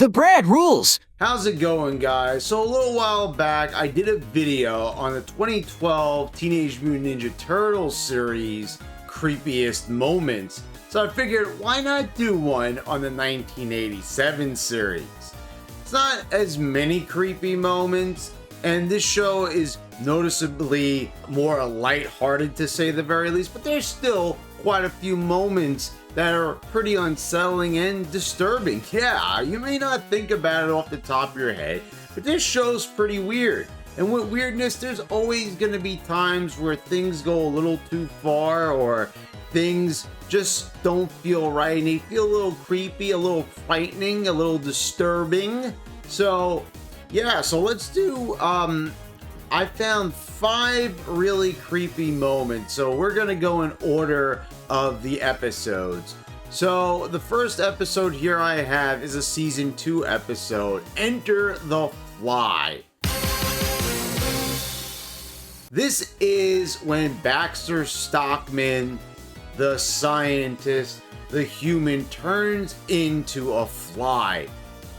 The Brad rules! How's it going, guys? So a little while back, I did a video on the 2012 Teenage Mutant Ninja Turtles series creepiest moments. So I figured, why not do one on the 1987 series? It's not as many creepy moments, and this show is noticeably more lighthearted, to say the very least, but there's still quite a few moments that are pretty unsettling and disturbing. Yeah, you may not think about it off the top of your head, but this show's pretty weird. And with weirdness, there's always going to be times where things go a little too far, or things just don't feel right, and they feel a little creepy, a little frightening, a little disturbing. So yeah, so let's do, I found 5 really creepy moments. So we're going to go in order of the episodes. So the first episode here I have is a season 2 episode, Enter the Fly. This is when Baxter Stockman, the scientist, the human, turns into a fly.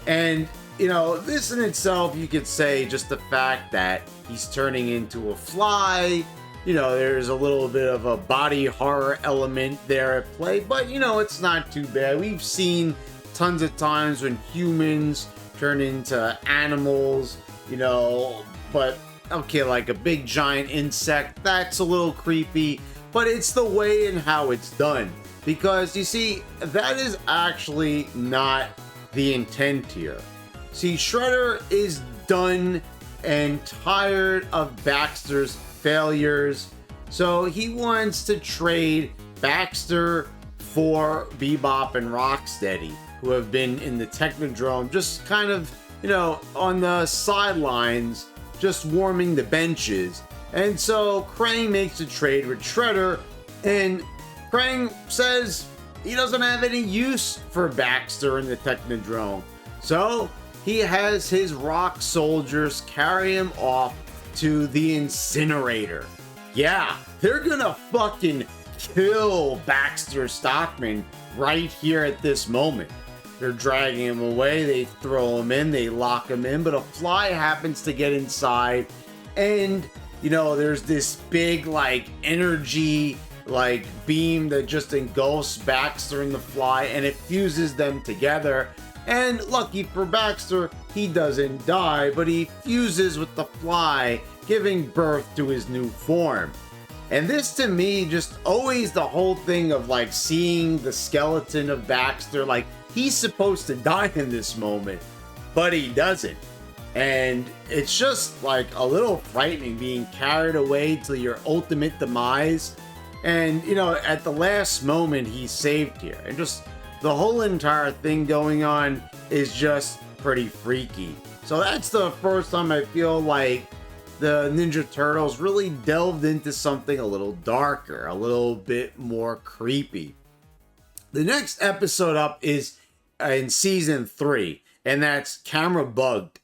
And you know, this in itself, you could say just the fact that he's turning into a fly, you know, there's a little bit of a body horror element there at play, but you know, it's not too bad. We've seen tons of times when humans turn into animals, you know, but okay, like a big giant insect, that's a little creepy, but it's the way and how it's done. Because you see, that is actually not the intent here. See, Shredder is done and tired of Baxter's failures, so he wants to trade Baxter for Bebop and Rocksteady, who have been in the Technodrome, just kind of, you know, on the sidelines, just warming the benches. And so Krang makes a trade with Shredder, and Krang says he doesn't have any use for Baxter in the Technodrome. So he has his rock soldiers carry him off to the incinerator. Yeah, they're gonna fucking kill Baxter Stockman right here at this moment. They're dragging him away, they throw him in, they lock him in, but a fly happens to get inside, and you know, there's this big like energy like beam that just engulfs Baxter and the fly, and it fuses them together. And lucky for Baxter, he doesn't die, but he fuses with the fly, giving birth to his new form. And this, to me, just always the whole thing of like seeing the skeleton of Baxter, like he's supposed to die in this moment, but he doesn't. And it's just like a little frightening, being carried away to your ultimate demise. And you know, at the last moment, he's saved here. And just the whole entire thing going on is just pretty freaky. So that's the first time I feel like the Ninja Turtles really delved into something a little darker, a little bit more creepy. The next episode up is in season 3, and that's Camera Bugged.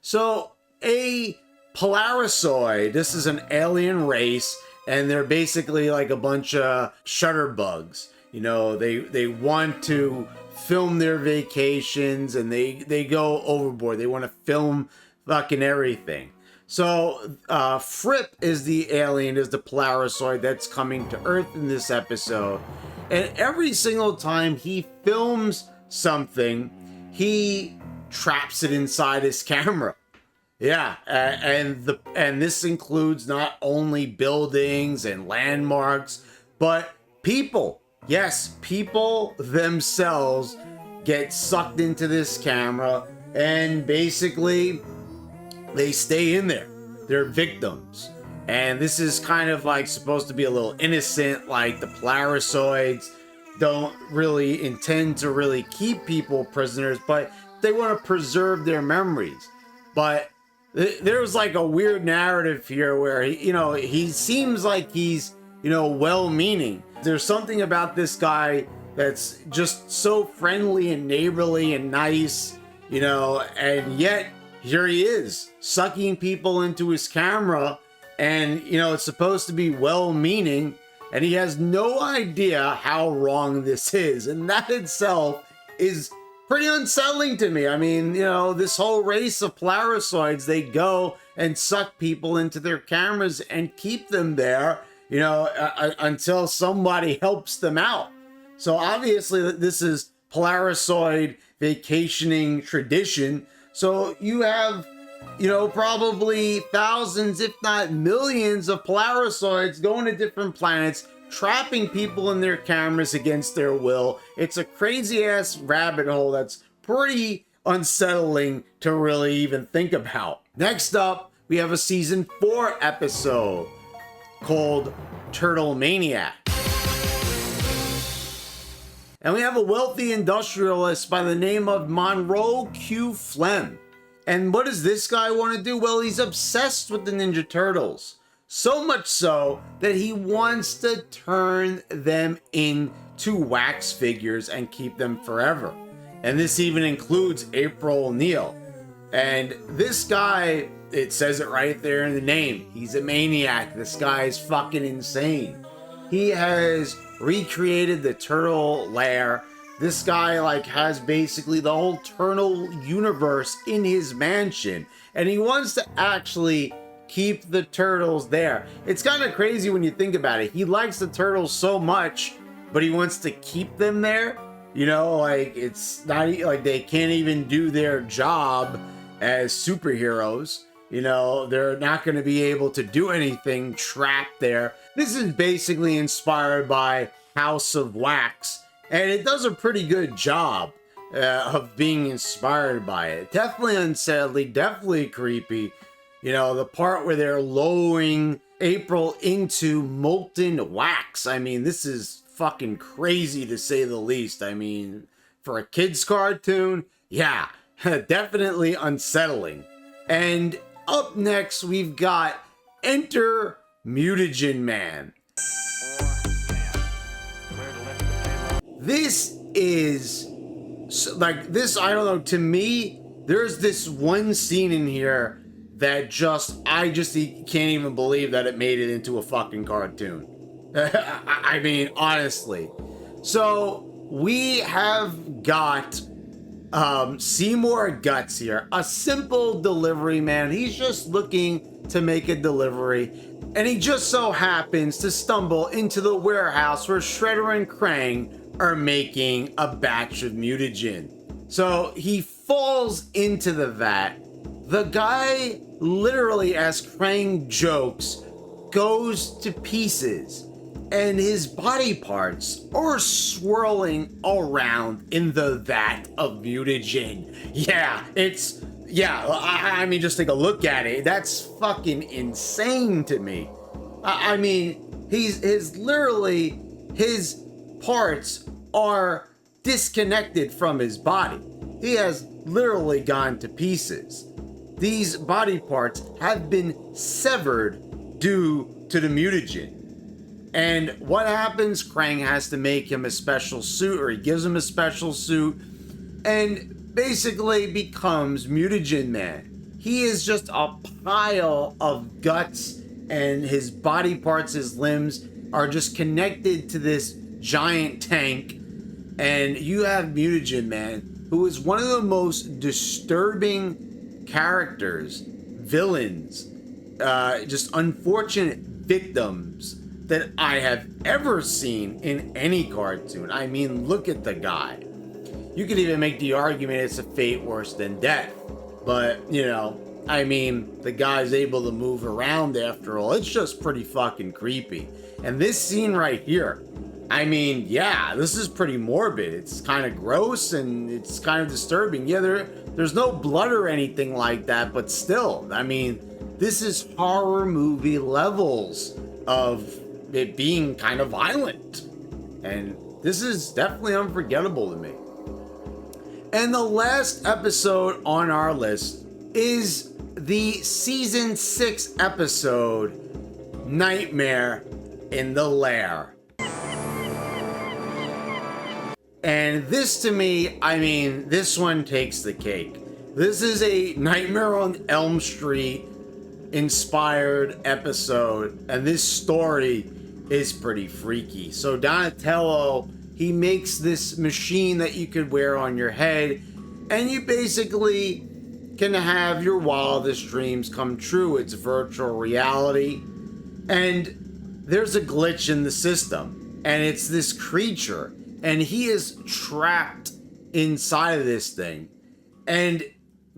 So a Polarisoid, this is an alien race, and they're basically like a bunch of shutterbugs. You know, they want to film their vacations, and they go overboard. They want to film fucking everything. So Fripp is the alien, is the Polarisoid that's coming to Earth in this episode. And every single time he films something, he traps it inside his camera. Yeah, and this includes not only buildings and landmarks, but people. Yes, people themselves get sucked into this camera, and basically they stay in there. They're victims. And this is kind of like supposed to be a little innocent, like the Polarisoids don't really intend to really keep people prisoners, but they want to preserve their memories. But there's like a weird narrative here where he seems like he's, well-meaning. There's something about this guy that's just so friendly and neighborly and nice, and yet here he is sucking people into his camera, and it's supposed to be well-meaning, and he has no idea how wrong this is, and that itself is pretty unsettling to me. I mean, you know, this whole race of Polarisoids, they go and suck people into their cameras and keep them there, you know, until somebody helps them out. So obviously this is Polarisoid vacationing tradition. So you have, you know, probably thousands, if not millions of Polarisoids going to different planets, trapping people in their cameras against their will. It's a crazy ass rabbit hole that's pretty unsettling to really even think about. Next up, we have a season 4 episode called Turtle Maniac. And we have a wealthy industrialist by the name of Monroe Q. Flem. And what does this guy want to do? Well, he's obsessed with the Ninja Turtles. So much so that he wants to turn them into wax figures and keep them forever. And this even includes April O'Neil. And this guy, it says it right there in the name, he's a maniac. This guy is fucking insane. He has recreated the turtle lair. This guy like has basically the whole turtle universe in his mansion. And he wants to actually keep the turtles there. It's kind of crazy when you think about it. He likes the turtles so much, but he wants to keep them there. You know, like it's not like they can't even do their job as superheroes. You know, they're not going to be able to do anything trapped there. This is basically inspired by House of Wax, and it does a pretty good job of being inspired by it. Definitely unsettling, definitely creepy. You know, the part where they're lowering April into molten wax. I mean, this is fucking crazy to say the least. I mean, for a kid's cartoon, yeah, definitely unsettling. And up next, we've got Enter Mutagen Man. This is like this, I don't know, to me, there's this one scene in here that I just can't even believe that it made it into a fucking cartoon. I mean, honestly. So we have got Seymour Guts here, a simple delivery man. He's just looking to make a delivery, and he just so happens to stumble into the warehouse where Shredder and Krang are making a batch of mutagen. So he falls into the vat. The guy literally, as Krang jokes, goes to pieces, and his body parts are swirling around in the vat of mutagen. I mean, just take a look at it. That's fucking insane to me. I mean, his parts are disconnected from his body. He has literally gone to pieces. These body parts have been severed due to the mutagen. And what happens? Krang has to make him a special suit, or he gives him a special suit, and basically becomes Mutagen Man. He is just a pile of guts, and his body parts, his limbs, are just connected to this giant tank. And you have Mutagen Man, who is one of the most disturbing characters, villains, just unfortunate victims that I have ever seen in any cartoon. I mean, look at the guy. You could even make the argument it's a fate worse than death. But, you know, I mean, the guy's able to move around after all. It's just pretty fucking creepy. And this scene right here, I mean, yeah, this is pretty morbid. It's kind of gross and it's kind of disturbing. Yeah, there's no blood or anything like that, but still, I mean, this is horror movie levels of it being kind of violent. And this is definitely unforgettable to me. And the last episode on our list is the season 6 episode, Nightmare in the Lair. And this, to me, I mean, this one takes the cake. This is a Nightmare on Elm Street inspired episode, and this story is pretty freaky. So Donatello, he makes this machine that you could wear on your head, and you basically can have your wildest dreams come true. It's virtual reality, and there's a glitch in the system, and it's this creature, and he is trapped inside of this thing, and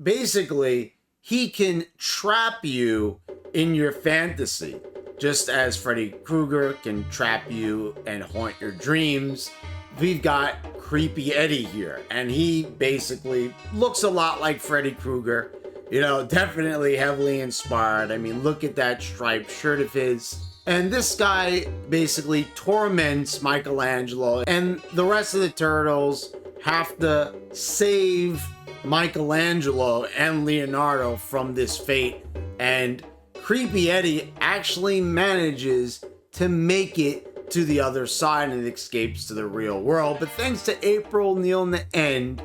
basically he can trap you in your fantasy, just as Freddy Krueger can trap you and haunt your dreams. We've got Creepy Eddie here, and he basically looks a lot like Freddy Krueger. You know, definitely heavily inspired. I mean, look at that striped shirt of his. And this guy basically torments Michelangelo, and the rest of the turtles have to save Michelangelo and Leonardo from this fate. And Creepy Eddie actually manages to make it to the other side and escapes to the real world. But thanks to April O'Neil in the end,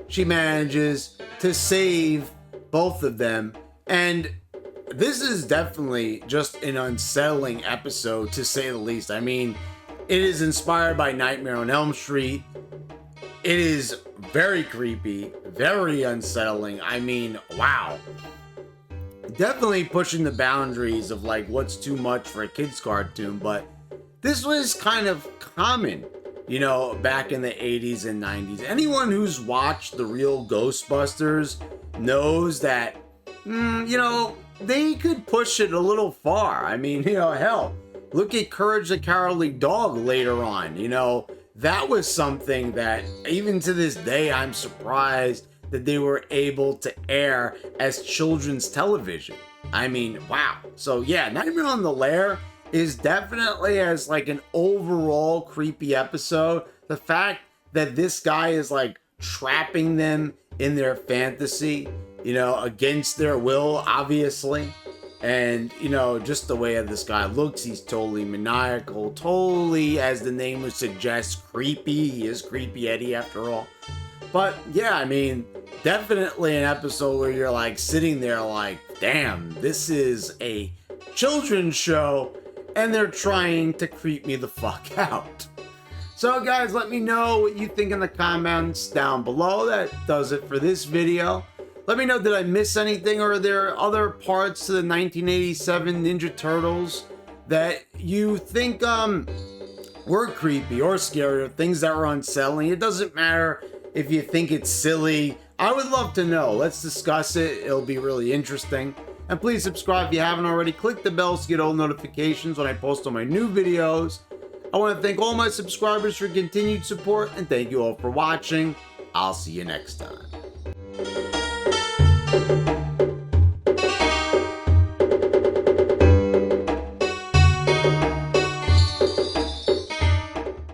she manages to save both of them. And this is definitely just an unsettling episode, to say the least. I mean, it is inspired by Nightmare on Elm Street. It is very creepy, very unsettling. I mean, wow. Definitely pushing the boundaries of like what's too much for a kid's cartoon, but this was kind of common, you know, back in the 80s and 90s. Anyone who's watched the real Ghostbusters knows that, you know, they could push it a little far. I mean, you know, hell, look at Courage the Cowardly Dog later on. You know, that was something that even to this day, I'm surprised that they were able to air as children's television. I mean, wow. So yeah, Nightmare on the Lair is definitely as like an overall creepy episode. The fact that this guy is like trapping them in their fantasy, you know, against their will, obviously. And, you know, just the way this guy looks, he's totally maniacal, totally, as the name would suggest, creepy. He is Creepy Eddie after all. But yeah, I mean, definitely an episode where you're like sitting there like, damn, this is a children's show and they're trying to creep me the fuck out. So guys, let me know what you think in the comments down below. That does it for this video. Let me know, did I miss anything, or are there other parts to the 1987 Ninja Turtles that you think were creepy or scary, or things that were unsettling? It doesn't matter if you think it's silly. I would love to know. Let's discuss it. It'll be really interesting. And please subscribe if you haven't already. Click the bell to get all notifications when I post on my new videos. I want to thank all my subscribers for continued support, and thank you all for watching. I'll see you next time.